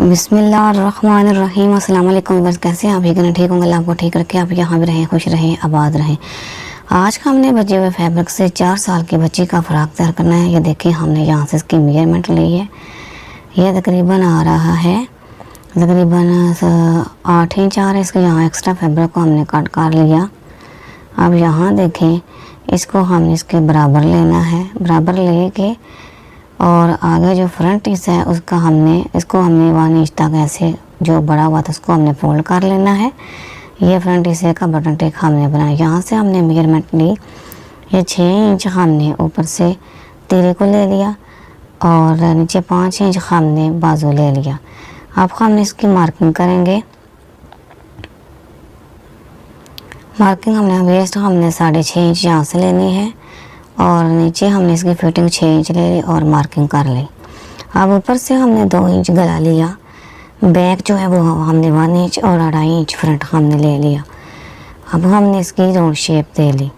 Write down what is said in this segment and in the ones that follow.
बिस्मिल्लाहिर्रहमानिर्रहीम। अस्सलाम वालेकुम। बस कैसे हैं आप? ही ठीक होंगे। आपको ठीक रखे, आप यहाँ भी रहें, खुश रहें, आबाद रहें। आज का हमने बचे हुए फैब्रिक से 4 साल की बच्ची का फ्रॉक तैयार करना है। ये देखिए, हमने यहाँ से इसकी मेजरमेंट ली है। ये तकरीबन आ रहा है तकरीबन 8 इंच आ रहा है। इसके यहाँ एक्स्ट्रा फैब्रिक को हमने कट कर लिया। अब यहाँ देखें, इसको हमने इसके बराबर लेना है। बराबर लेके और आगे जो फ्रंट हिस्सा है उसका इसको हमने 1 इंच तक ऐसे जो बड़ा हुआ था उसको हमने फोल्ड कर लेना है। ये फ्रंट हिस्से का बटन टेक हमने बनाया। यहाँ से हमने मेजरमेंट ली। ये 6 इंच हमने ऊपर से तीरे को ले लिया और नीचे 5 इंच हमने बाजू ले लिया। अब हमने इसकी मार्किंग करेंगे। मार्किंग वेस्ट हमने 6.5 इंच यहाँ से लेनी है और नीचे हमने इसकी फिटिंग 6 इंच ले ली और मार्किंग कर ली। अब ऊपर से हमने 2 इंच गला लिया। बैक जो है वो हमने 1 इंच और 2.5 इंच फ्रंट हमने ले लिया। अब हमने इसकी राउंड शेप दे ली।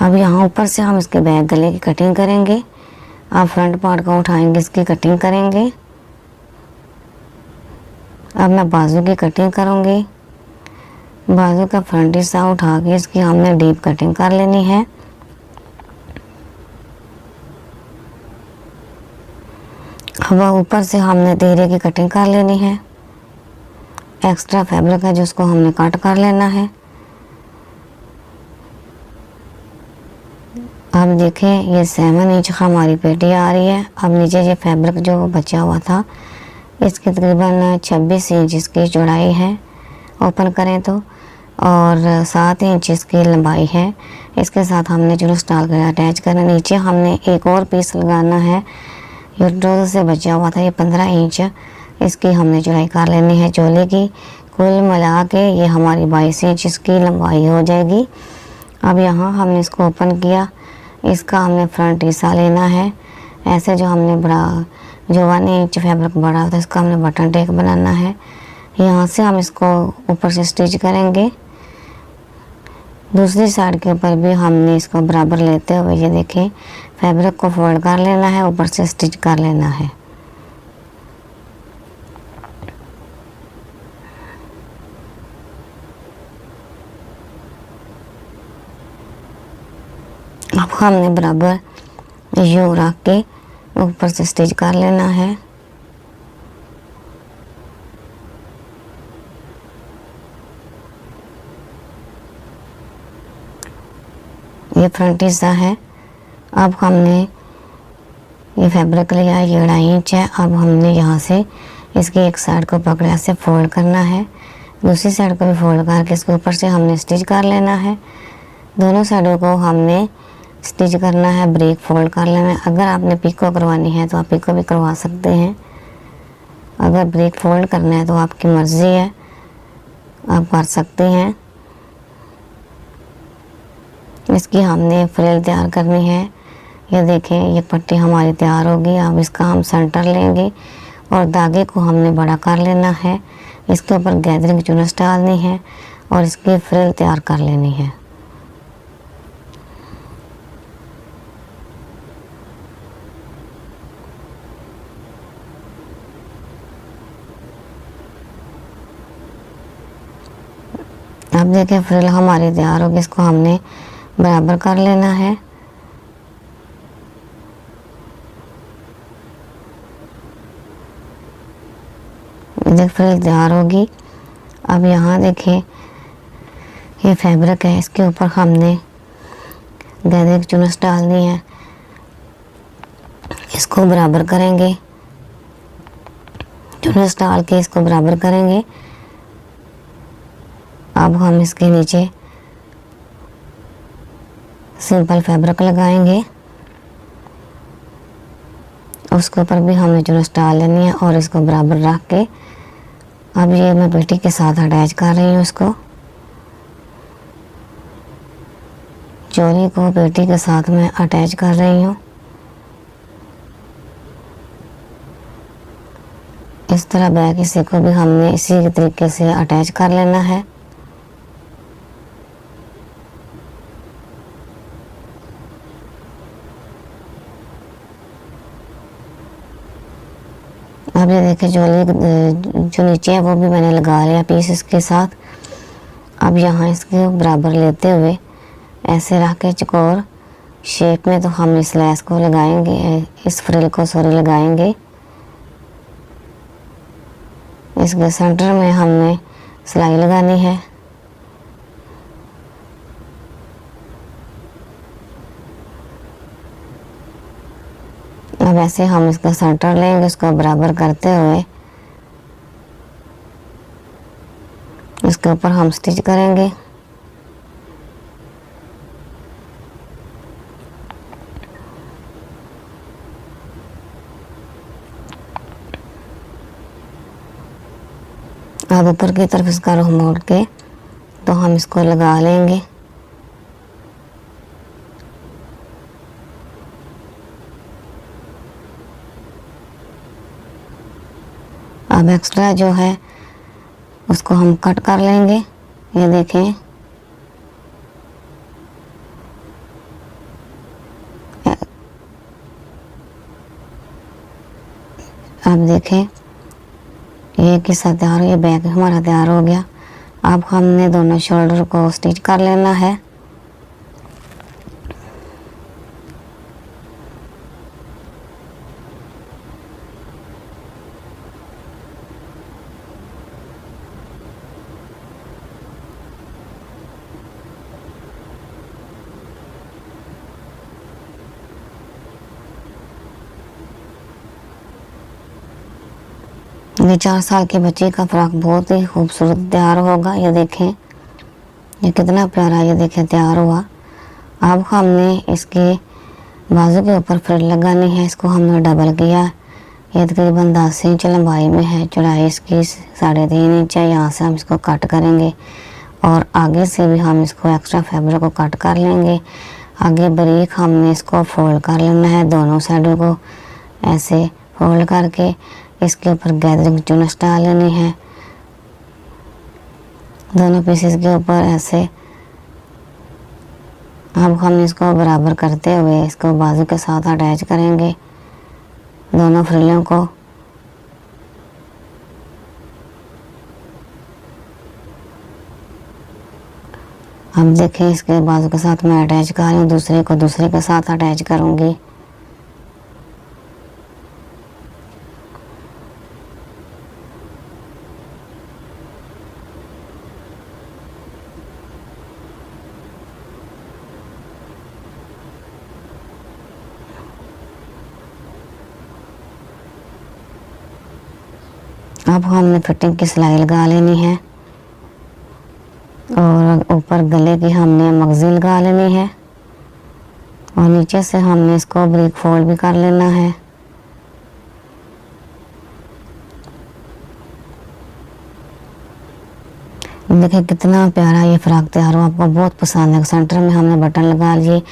अब यहाँ ऊपर से हम इसके बैक गले की कटिंग करेंगे। अब फ्रंट पार्ट को उठाएंगे, इसकी कटिंग करेंगे। अब मैं बाजू की कटिंग करूँगी। बाजू का फ्रंट हिस्सा उठा के इसकी हमने डीप कटिंग कर लेनी है। अब ऊपर से हमने तीरे की कटिंग कर लेनी है। एक्स्ट्रा फैब्रिक है जिसको हमने कट कर लेना है। अब देखें, ये 7 इंच हमारी पेटी आ रही है। अब नीचे ये फैब्रिक जो बचा हुआ था इसकी तकरीबन 26 इंच इसकी चौड़ाई है ओपन करें तो, और 7 इंच इसकी लंबाई है। इसके साथ हमने चुनो स्टाइल कर अटैच करना। नीचे हमने एक और पीस लगाना है। ये ट्राउजर से बचा हुआ था, ये 15 इंच इसकी हमने चौड़ाई कर लेनी है चोले की। कुल मिला के ये हमारी 22 इंच इसकी लंबाई हो जाएगी। अब यहाँ हमने इसको ओपन किया। इसका हमने फ्रंट हिस्सा लेना है। ऐसे जो 1 इंच फैब्रिक बड़ा होता है इसका हमने बटन टेक बनाना है। यहाँ से हम इसको ऊपर से स्टिच करेंगे। दूसरी साइड के ऊपर भी हमने इसको बराबर लेते हुए ये देखें फैब्रिक को फोल्ड कर लेना है, ऊपर से स्टिच कर लेना है। अब हमने बराबर यूं रख के ऊपर से स्टिच कर लेना है। ये फ्रंट हिस्सा है। अब हमने ये फैब्रिक लिया, ये 2.5 इंच है। अब हमने यहाँ से इसकी एक साइड को पकड़े ऐसे फोल्ड करना है, दूसरी साइड को भी फोल्ड करके इसके ऊपर से हमने स्टिच कर लेना है। दोनों साइडों को हमने स्टिच करना है, ब्रेक फोल्ड कर लेना है। अगर आपने पिको करवानी है तो आप पिको भी करवा सकते हैं। अगर ब्रेक फोल्ड करना है तो आपकी मर्ज़ी है, आप कर सकते हैं। इसकी हमने फ्रिल तैयार करनी है। ये देखें, ये पट्टी हमारी तैयार होगी। अब इसका हम सेंटर लेंगे और धागे को हमने बड़ा कर लेना है। इसके ऊपर गैदरिंग चुनस डालनी है और इसकी फ्रिल तैयार कर लेनी है। अब देखें, फ्रिल हमारी तैयार होगी। इसको हमने बराबर कर लेना है। देख, फ्रिल तैयार होगी। अब यहाँ देखें, ये फैब्रिक है, इसके ऊपर हमने गैदरिंग चुनस डालनी है। इसको बराबर करेंगे, चुनस डाल के इसको बराबर करेंगे। अब हम इसके नीचे सिंपल फैब्रिक लगाएंगे। उसके ऊपर भी हमने चुनस डाल लेनी है और इसको बराबर रख के अब ये मैं पेटी के साथ अटैच कर रही हूँ। इसको चोली को पेटी के साथ मैं अटैच कर रही हूँ। इस तरह बैक हिस्से को भी हमने इसी तरीके से अटैच कर लेना है। अब ये देखिए जोली जो नीचे है वो भी मैंने लगा लिया पीस इसके साथ। अब यहाँ इसके बराबर लेते हुए ऐसे रख के चौकोर शेप में तो हम इस लैस को लगाएंगे, इस फ्रिल को लगाएंगे। इसके सेंटर में हमने सिलाई लगानी है। अब ऐसे हम इसका सेंटर लेंगे, इसको बराबर करते हुए इसके ऊपर हम स्टिच करेंगे। अब ऊपर की तरफ इसका रुख मोड़ के तो हम इसको लगा लेंगे। अब एक्स्ट्रा जो है उसको हम कट कर लेंगे। ये देखें, अब देखें ये किस्सा तैयार, ये बैक हमारा तैयार हो गया। अब हमने दोनों शोल्डर को स्टिच कर लेना है। ये 4 साल के बच्चे का फ्रॉक बहुत ही खूबसूरत तैयार होगा। ये देखें ये कितना प्यारा, ये देखें तैयार हुआ। अब हमने इसके बाजू के ऊपर फ्रिल लगानी है। इसको हमने डबल किया, ये तकरीबन 10 इंच लंबाई में है, चौड़ाई इसकी 3.5 इंच है। यहाँ से हम इसको कट करेंगे और आगे से भी हम इसको एक्स्ट्रा फैब्रिक को कट कर लेंगे। आगे बारीक हमने इसको फोल्ड कर लेना है, दोनों साइडों को ऐसे फोल्ड करके इसके ऊपर गैदरिंग चुनस डाल लेनी है। दोनों पीसेस के ऊपर ऐसे। अब हम इसको बराबर करते हुए इसको बाजू के साथ अटैच करेंगे दोनों फ्रिलों को। अब देखें इसके बाजू के साथ मैं अटैच कर रही हूँ, दूसरे को दूसरे के साथ अटैच करूँगी। अब हमने फिटिंग की सिलाई लगा लेनी है और ऊपर गले की हमने मगजी लगा लेनी है और नीचे से हमने इसको ब्रेक फोल्ड भी कर लेना है। देखिए कितना प्यारा ये फ्रॉक तैयार हुआ, आपको बहुत पसंद है। सेंटर में हमने बटन लगा लिए।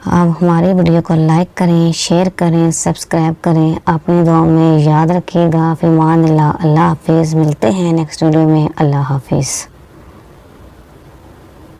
आप हमारी वीडियो को लाइक करें, शेयर करें, सब्सक्राइब करें। अपनी दुआ में याद रखिएगा। फिमान अल्लाह हाफिज़। मिलते हैं नेक्स्ट वीडियो में। अल्लाह हाफिज़।